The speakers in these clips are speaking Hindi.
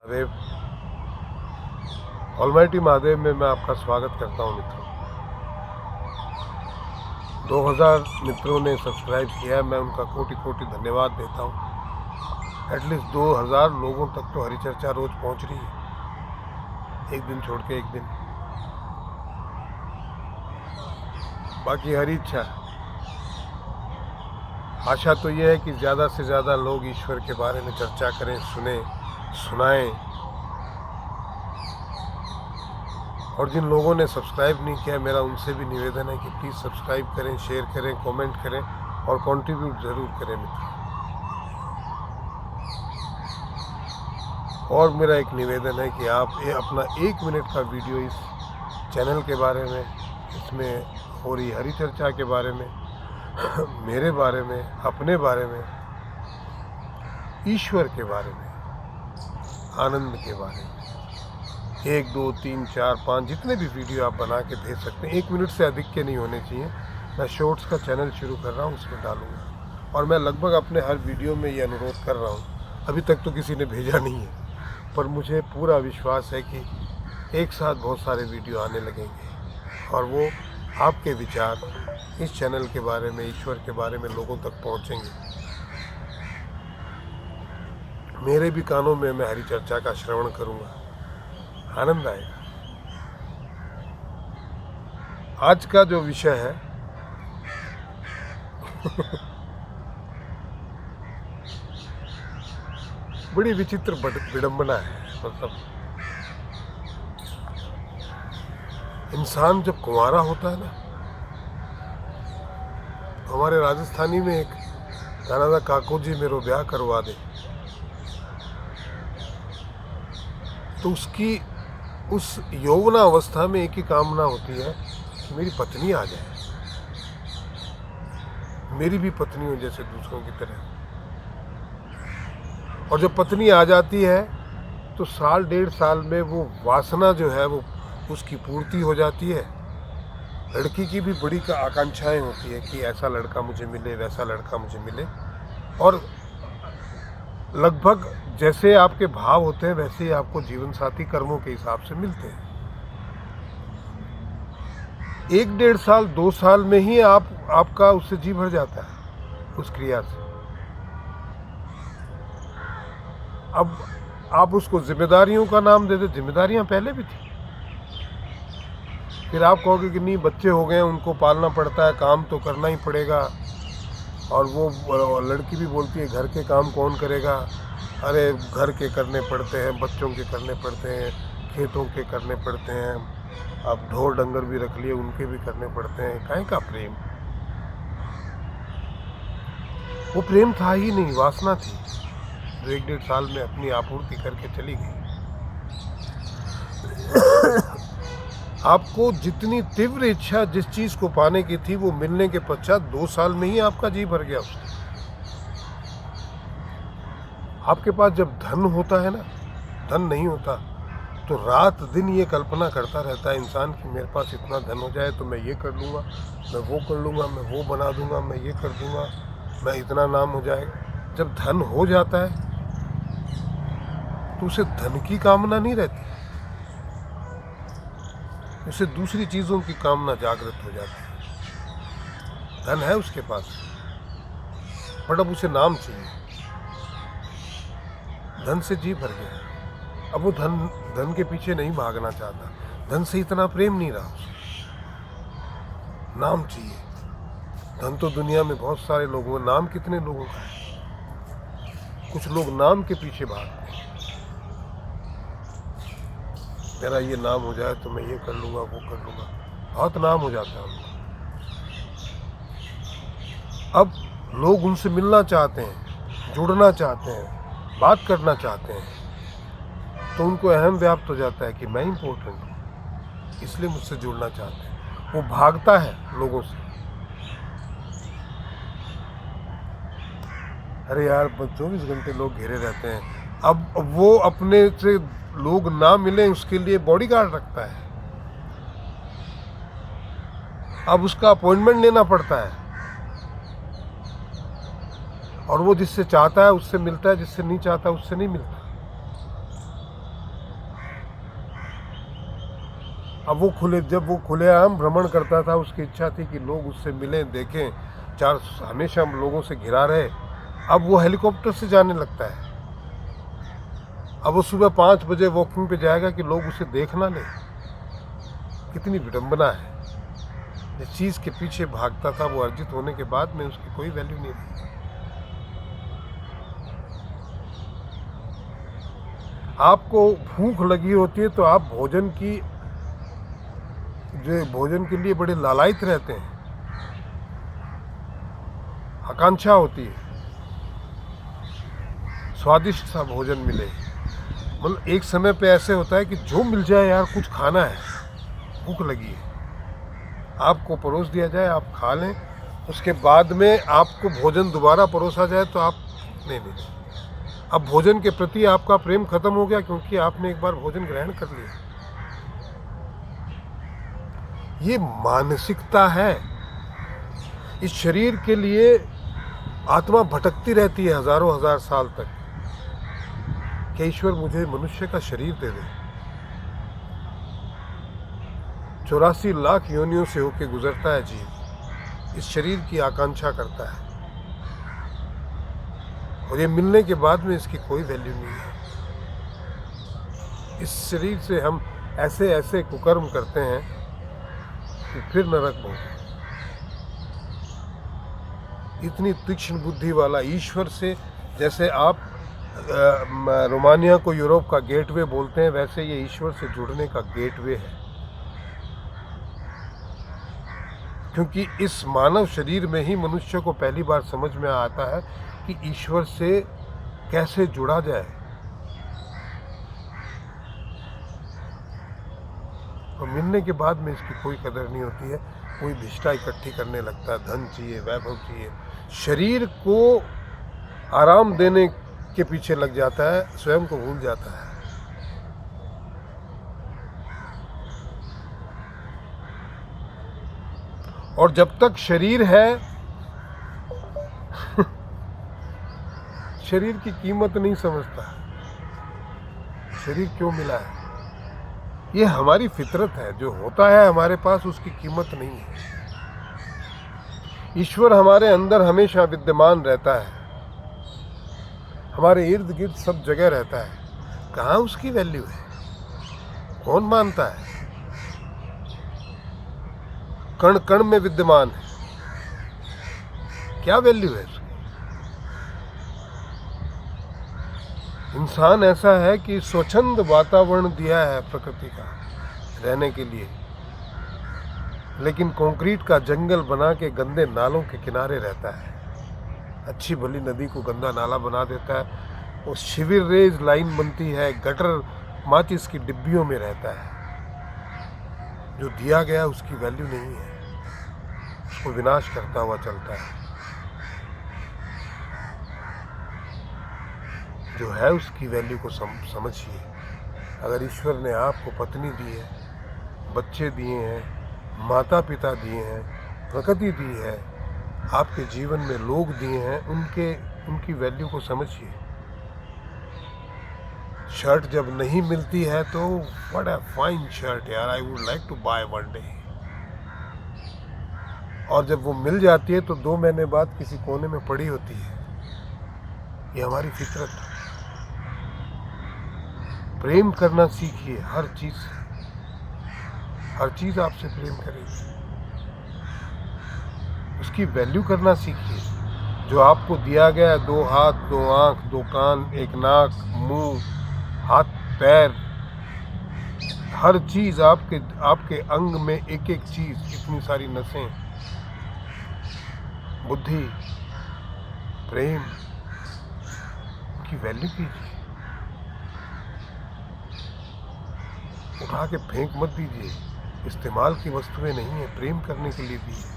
महादेव, ऑलमाइटी महादेव में मैं आपका स्वागत करता हूं मित्रों। 2000 मित्रों ने सब्सक्राइब किया है, मैं उनका कोटि कोटि धन्यवाद देता हूं। एटलीस्ट 2000 लोगों तक तो हरी चर्चा रोज पहुंच रही है, एक दिन छोड़ के एक दिन। बाकी हरी इच्छा, आशा तो ये है कि ज़्यादा से ज़्यादा लोग ईश्वर के बारे में चर्चा करें, सुनाएं। और जिन लोगों ने सब्सक्राइब नहीं किया, मेरा उनसे भी निवेदन है कि प्लीज़ सब्सक्राइब करें, शेयर करें, कमेंट करें और कंट्रीब्यूट ज़रूर करें मित्रों। और मेरा एक निवेदन है कि आप अपना 1 मिनट का वीडियो इस चैनल के बारे में, इसमें हो रही हरी चर्चा के बारे में, मेरे बारे में, अपने बारे में, ईश्वर के बारे में, आनंद के बारे में 1, 2, 3, 4, 5 जितने भी वीडियो आप बना के भेज सकते हैं। 1 मिनट से अधिक के नहीं होने चाहिए। मैं शॉर्ट्स का चैनल शुरू कर रहा हूँ, उसमें डालूंगा। और मैं लगभग अपने हर वीडियो में ये अनुरोध कर रहा हूँ। अभी तक तो किसी ने भेजा नहीं है, पर मुझे पूरा विश्वास है कि एक साथ बहुत सारे वीडियो आने लगेंगे और वो आपके विचार इस चैनल के बारे में, ईश्वर के बारे में लोगों तक पहुँचेंगे। मेरे भी कानों में मैं हरी चर्चा का श्रवण करूँगा, आनंद आएगा। आज का जो विषय है बड़ी विचित्र विडंबना है। मतलब इंसान जब कुंवारा होता है ना, हमारे राजस्थानी में एक गाना था, काको जी मेरो ब्याह करवा दे। तो उसकी उस यौवना अवस्था में एक ही कामना होती है कि मेरी पत्नी आ जाए, मेरी भी पत्नी हो जैसे दूसरों की तरह। और जब पत्नी आ जाती है तो 1.5 साल में वो वासना जो है वो उसकी पूर्ति हो जाती है। लड़की की भी बड़ी आकांक्षाएं होती है कि ऐसा लड़का मुझे मिले, वैसा लड़का मुझे मिले। और लगभग जैसे आपके भाव होते हैं वैसे ही आपको जीवन साथी कर्मों के हिसाब से मिलते हैं। 1, 1.5 साल, 2 साल में ही आपका उससे जी भर जाता है उस क्रिया से। अब आप उसको जिम्मेदारियों का नाम दे दे, जिम्मेदारियां पहले भी थी। फिर आप कहोगे कि नहीं, बच्चे हो गए, उनको पालना पड़ता है, काम तो करना ही पड़ेगा। और वो लड़की भी बोलती है घर के काम कौन करेगा। अरे घर के करने पड़ते हैं, बच्चों के करने पड़ते हैं, खेतों के करने पड़ते हैं, अब ढोर डंगर भी रख लिए, उनके भी करने पड़ते हैं। काहे का प्रेम? वो प्रेम था ही नहीं, वासना थी जो 1, 1.5 साल में अपनी आपूर्ति करके चली गई। आपको जितनी तीव्र इच्छा जिस चीज को पाने की थी, वो मिलने के पश्चात 2 साल में ही आपका जी भर गया उससे। आपके पास जब धन होता है ना, धन नहीं होता तो रात दिन ये कल्पना करता रहता है इंसान कि मेरे पास इतना धन हो जाए तो मैं ये कर लूँगा, मैं वो कर लूँगा, मैं वो बना दूँगा, मैं ये कर दूँगा, मैं इतना नाम हो जाएगा। जब धन हो जाता है तो उसे धन की कामना नहीं रहती, उसे दूसरी चीज़ों की कामना जागृत हो जाती है। धन है उसके पास, बट अब उसे नाम चाहिए। धन से जी भर गया, अब वो धन के पीछे नहीं भागना चाहता, धन से इतना प्रेम नहीं रहा उसे, नाम चाहिए। धन तो दुनिया में बहुत सारे लोगों, नाम कितने लोगों का है। कुछ लोग नाम के पीछे भागते हैं, मेरा ये नाम हो जाए तो मैं ये कर लूँगा, वो कर लूँगा, बहुत नाम हो जाता है उनको। अब लोग उनसे मिलना चाहते हैं, जुड़ना चाहते हैं, बात करना चाहते हैं, तो उनको अहम व्याप्त हो जाता है कि मैं इम्पोर्टेंट हूँ, इसलिए मुझसे जुड़ना चाहते हैं। वो भागता है लोगों से। अरे यार 24 घंटे लोग घेरे रहते हैं। अब वो अपने से लोग ना मिले उसके लिए बॉडीगार्ड रखता है। अब उसका अपॉइंटमेंट लेना पड़ता है और वो जिससे चाहता है उससे मिलता है, जिससे नहीं चाहता उससे नहीं मिलता। अब जब वो खुलेआम भ्रमण करता था, उसकी इच्छा थी कि लोग उससे मिलें, देखें, हमेशा हम लोगों से घिरा रहे। अब वो हेलीकॉप्टर से जाने लगता है। अब वो सुबह 5 बजे वॉकिंग पे जाएगा कि लोग उसे देख ना लें। कितनी विडंबना है। जिस चीज़ के पीछे भागता था वो अर्जित होने के बाद में उसकी कोई वैल्यू नहीं रही। आपको भूख लगी होती है तो आप भोजन के लिए बड़े लालायित रहते हैं, आकांक्षा होती है स्वादिष्ट सा भोजन मिले। मतलब एक समय पे ऐसे होता है कि जो मिल जाए यार, कुछ खाना है, भूख लगी है, आपको परोस दिया जाए, आप खा लें। उसके बाद में आपको भोजन दोबारा परोसा जाए तो आप नहीं, अब भोजन के प्रति आपका प्रेम खत्म हो गया, क्योंकि आपने एक बार भोजन ग्रहण कर लिया। ये मानसिकता है। इस शरीर के लिए आत्मा भटकती रहती है हजारों हजार साल तक कि ईश्वर मुझे मनुष्य का शरीर दे दे। 84 लाख योनियों से होके गुजरता है जीव, इस शरीर की आकांक्षा करता है, और ये मिलने के बाद में इसकी कोई वैल्यू नहीं है। इस शरीर से हम ऐसे ऐसे कुकर्म करते हैं कि फिर नरक में। इतनी तीक्ष्ण बुद्धि वाला ईश्वर से, जैसे आप रोमानिया को यूरोप का गेटवे बोलते हैं, वैसे ये ईश्वर से जुड़ने का गेटवे है। क्योंकि इस मानव शरीर में ही मनुष्य को पहली बार समझ में आता है कि ईश्वर से कैसे जुड़ा जाए। तो मिलने के बाद में इसकी कोई कदर नहीं होती है। कोई भिष्टा इकट्ठी करने लगता है, धन चाहिए, वैभव चाहिए, शरीर को आराम देने के पीछे लग जाता है, स्वयं को भूल जाता है। और जब तक शरीर है शरीर की कीमत नहीं समझता, शरीर क्यों मिला है। ये हमारी फितरत है, जो होता है हमारे पास उसकी कीमत नहीं है। ईश्वर हमारे अंदर हमेशा विद्यमान रहता है, हमारे इर्द गिर्द सब जगह रहता है। कहाँ उसकी वैल्यू है, कौन मानता है। कण कण में विद्यमान है, क्या वैल्यू है उसकी। इंसान ऐसा है कि स्वच्छंद वातावरण दिया है प्रकृति का रहने के लिए, लेकिन कंक्रीट का जंगल बना के गंदे नालों के किनारे रहता है। अच्छी भली नदी को गंदा नाला बना देता है। वो शिविर रेज लाइन बनती है, गटर माचिस की डिब्बियों में रहता है। जो दिया गया उसकी वैल्यू नहीं है, उसको विनाश करता हुआ चलता है। जो है उसकी वैल्यू को समझिए। अगर ईश्वर ने आपको पत्नी दी है, बच्चे दिए हैं, माता पिता दिए हैं, प्रकृति दी है, आपके जीवन में लोग दिए हैं, उनकी वैल्यू को समझिए। शर्ट जब नहीं मिलती है तो व्हाट अ फाइन शर्ट यार, I would like to buy one day. और जब वो मिल जाती है तो 2 महीने बाद किसी कोने में पड़ी होती है। ये हमारी फितरत है। प्रेम करना सीखिए हर चीज से, हर चीज आपसे प्रेम करेगी। उसकी वैल्यू करना सीखिए। जो आपको दिया गया है, 2 हाथ, 2 आंख, 2 कान, 1 नाक, मुंह, हाथ पैर, हर चीज आपके अंग में एक एक चीज, इतनी सारी नसें, बुद्धि, प्रेम, की वैल्यू कीजिए। उठा के फेंक मत दीजिए। इस्तेमाल की वस्तुएं नहीं है, प्रेम करने के लिए दी है।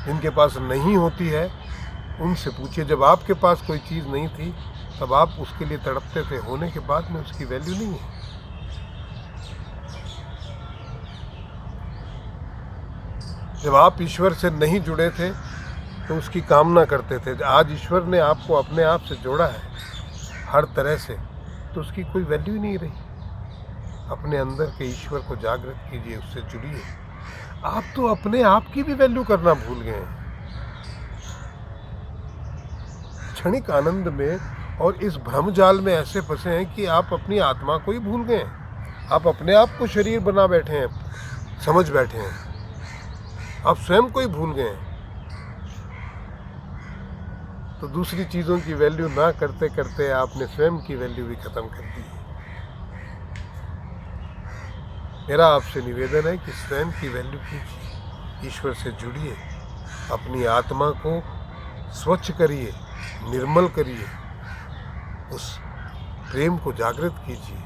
जिनके पास नहीं होती है उनसे पूछिए। जब आपके पास कोई चीज़ नहीं थी तब आप उसके लिए तड़पते थे, होने के बाद में उसकी वैल्यू नहीं है। जब आप ईश्वर से नहीं जुड़े थे तो उसकी कामना करते थे। आज ईश्वर ने आपको अपने आप से जोड़ा है हर तरह से, तो उसकी कोई वैल्यू नहीं रही। अपने अंदर के ईश्वर को जागृत कीजिए, उससे जुड़िए। आप तो अपने आप की भी वैल्यू करना भूल गए हैं। क्षणिक आनंद में और इस भ्रमजाल में ऐसे फंसे हैं कि आप अपनी आत्मा को ही भूल गए हैं। आप अपने आप को शरीर बना बैठे हैं, समझ बैठे हैं, आप स्वयं को ही भूल गए हैं। तो दूसरी चीज़ों की वैल्यू ना करते करते आपने स्वयं की वैल्यू भी खत्म कर दी। मेरा आपसे निवेदन है कि स्वयं की वैल्यू कीजिए, ईश्वर से जुड़िए, अपनी आत्मा को स्वच्छ करिए, निर्मल करिए, उस प्रेम को जागृत कीजिए।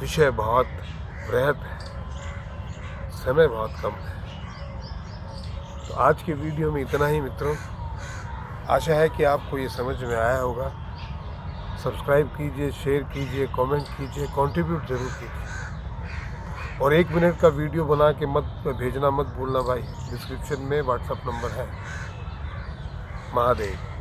विषय बहुत बृहद है, समय बहुत कम है। तो आज के वीडियो में इतना ही मित्रों। आशा है कि आपको ये समझ में आया होगा। सब्सक्राइब कीजिए, शेयर कीजिए, कमेंट कीजिए, कंट्रीब्यूट जरूर कीजिए। और 1 मिनट का वीडियो बना के भेजना मत भूलना भाई। डिस्क्रिप्शन में व्हाट्सएप नंबर है। महादेव।